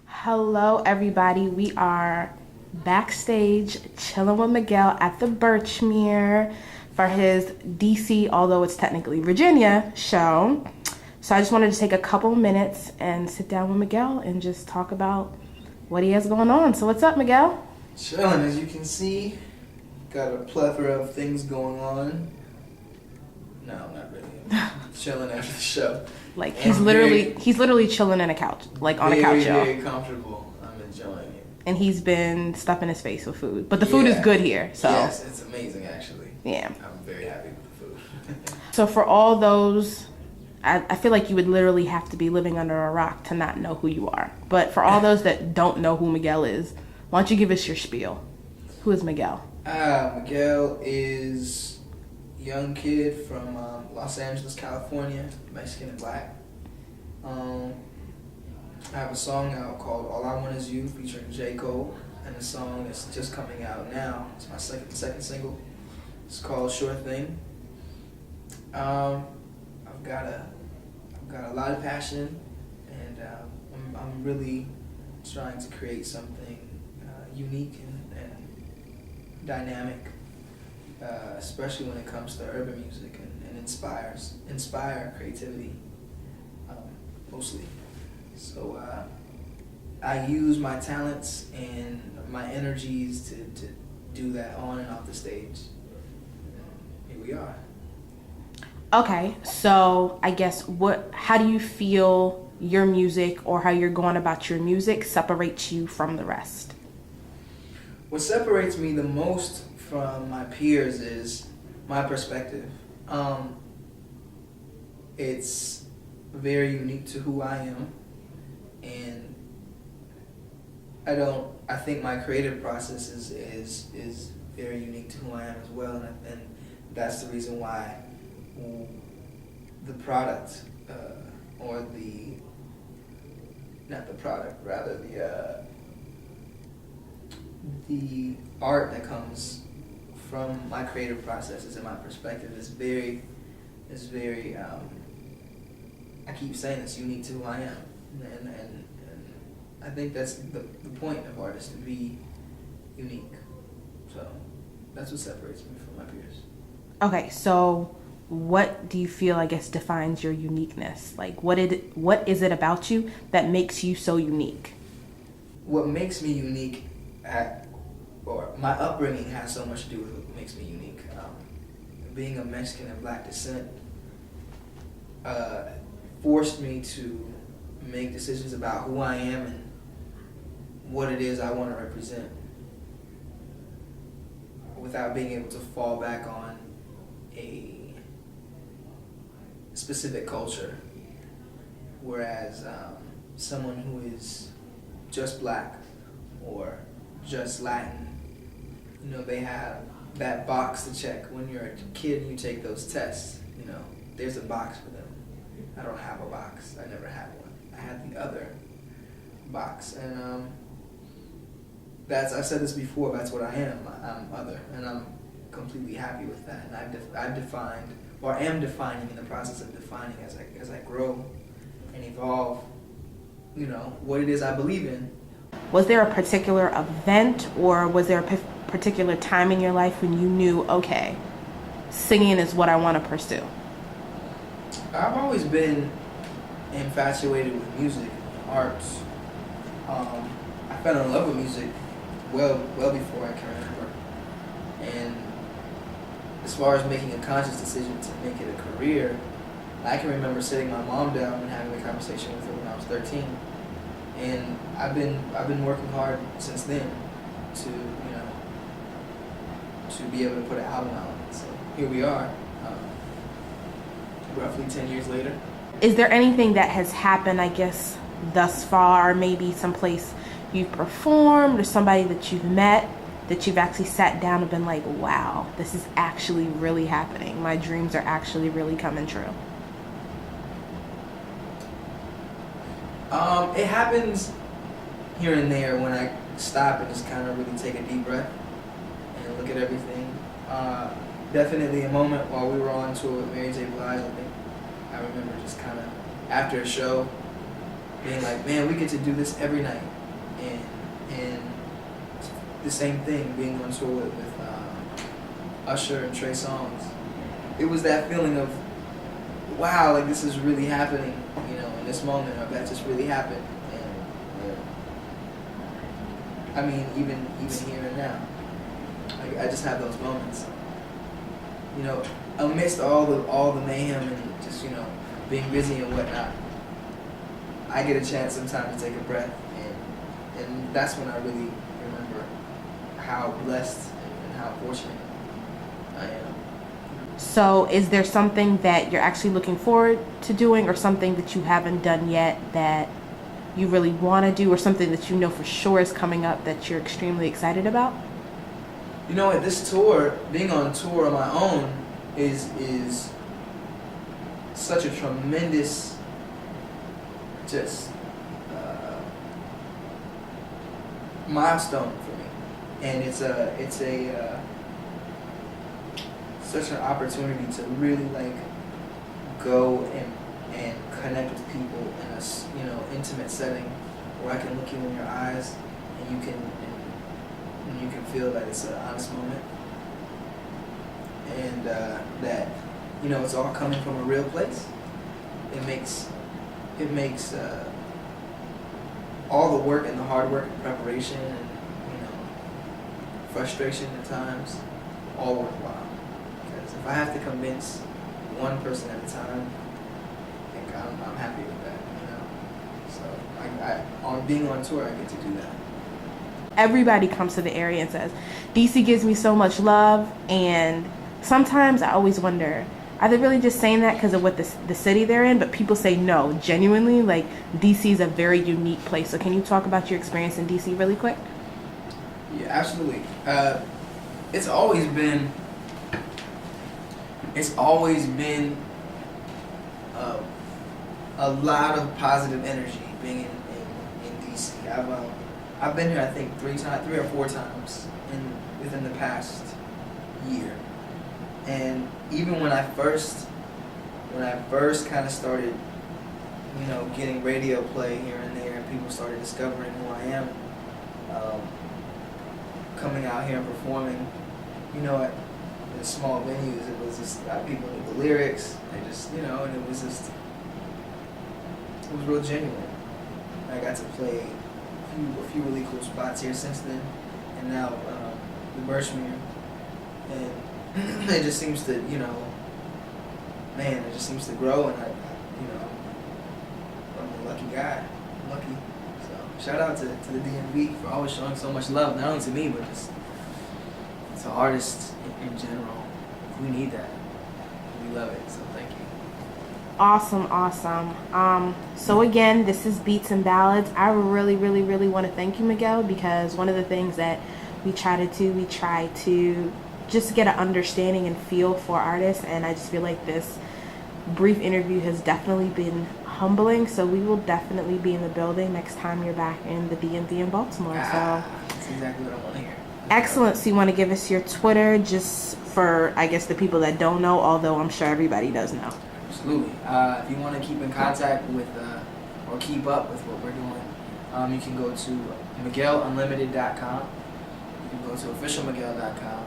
Hello everybody, we are backstage chilling with Miguel at the Birchmere for his DC, although it's technically Virginia, show. So I just wanted to take a couple minutes and sit down with Miguel and just talk about what he has going on. So what's up, Miguel? Chilling, as you can see. Got a plethora of things going on. No, not really. Chilling after the show. Like he's literally chilling in a couch, like on a couch, y'all. Very comfortable. I'm enjoying it. And he's been stuffing his face with food, but the food is good here. So yes, it's amazing actually. Yeah, I'm very happy with the food. So for all those, I feel like you would literally have to be living under a rock to not know who you are. But for all those that don't know who Miguel is, why don't you give us your spiel? Who is Miguel? Miguel is a young kid from Los Angeles, California, Mexican and black. I have a song out called All I Want Is You featuring J. Cole, and the song is just coming out now. It's my second single. It's called Sure Thing. I've got a lot of passion, and I'm really trying to create something unique and dynamic, especially when it comes to urban music and inspire creativity, mostly. So I use my talents and my energies to do that on and off the stage. Here we are. Okay, so I guess how do you feel your music or how you're going about your music separates you from the rest? What separates me the most from my peers is my perspective. It's very unique to who I am, and I think my creative process is very unique to who I am as well, and that's the reason why the product, or the art that comes from my creative processes and my perspective is very I keep saying it's unique to who I am, and I think that's the point of artists, to be unique. So that's what separates me from my peers. Okay, so what do you feel, I guess, defines your uniqueness? Like, what is it about you that makes you so unique? What makes me unique, or my upbringing has so much to do with what makes me unique. Being of Mexican and black descent forced me to make decisions about who I am and what it is I want to represent, without being able to fall back on a specific culture. Whereas someone who is just black or just Latin, they have that box to check. When you're a kid and you take those tests, there's a box for them. I don't have a box. I never had one. I had the other box, and I've said this before, that's what I am. I'm other, and I'm completely happy with that. And I've defined, or am defining, in the process of defining as I grow and evolve, what it is I believe in. Was there a particular event, or was there a particular time in your life when you knew, okay, singing is what I want to pursue? I've always been infatuated with music, arts. I fell in love with music well before I can remember. And as far as making a conscious decision to make it a career, I can remember sitting my mom down and having a conversation with her when I was 13. And I've been working hard since then to be able to put an album out. So here we are, roughly 10 years later. Is there anything that has happened, I guess, thus far, maybe someplace you've performed or somebody that you've met that you've actually sat down and been like, wow, this is actually really happening. My dreams are actually really coming true? It happens here and there when I stop and just kind of really take a deep breath and look at everything. Definitely a moment while we were on tour with Mary J. Blige. I remember just kind of after a show being like, man, we get to do this every night, and the same thing being on tour with Usher and Trey Songz. It was that feeling of, wow, like this is really happening, you know, in this moment, or that just really happened. And I mean, even here and now, like, I just have those moments. You know, amidst all the mayhem and just, you know, being busy and whatnot, I get a chance sometimes to take a breath, and that's when I really remember how blessed and how fortunate I am. So is there something that you're actually looking forward to doing, or something that you haven't done yet that you really want to do, or something that you know for sure is coming up that you're extremely excited about? You know what, this tour, being on tour on my own is such a tremendous just milestone for me, and it's such an opportunity to really like go and connect with people in a, you know, intimate setting where I can look you in your eyes and you can feel that it's an honest moment, and that, you know, it's all coming from a real place. It makes all the work and the hard work and preparation and, you know, frustration at times all worthwhile. Because if I have to convince one person at a time, I think I'm happy with that, you know. So on being on tour, I get to do that. Everybody comes to the area and says, DC gives me so much love, and sometimes I always wonder, are they really just saying that because of what the city they're in? But people say no, genuinely, like, DC is a very unique place. So can you talk about your experience in DC really quick? Yeah, absolutely. It's always been a lot of positive energy being in DC. I've been here, I think, 3 or 4 times within the past year. And even when I first kind of started, you know, getting radio play here and there, and people started discovering who I am, coming out here and performing, you know, at small venues, it was just people knew the lyrics, they just, you know, and it was real genuine. I got to play a few really cool spots here since then, and now the Birchmere, and it just seems to, you know, man, it just seems to grow, and I'm a lucky guy. I'm lucky. So shout out to the DMV for always showing so much love, not only to me, but just to artists in general. We need that. We love it. So thank you. Awesome. So again, this is Beats and Ballads. I really want to thank you, Miguel, because one of the things that we try to just get an understanding and feel for artists, and I just feel like this brief interview has definitely been humbling. So we will definitely be in the building next time you're back in the DMV in Baltimore. So that's exactly what I want to hear. Excellent. So you want to give us your Twitter, just for, I guess, the people that don't know, although I'm sure everybody does know. Absolutely. If you want to keep in contact with or keep up with what we're doing, you can go to MiguelUnlimited.com. You can go to officialmiguel.com,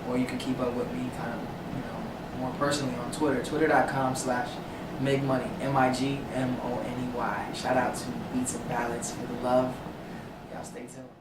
or you can keep up with me kind of, you know, more personally on Twitter. Twitter.com/MigMoney, MIGMONEY. Shout out to Beats and Ballads for the love. Y'all stay tuned.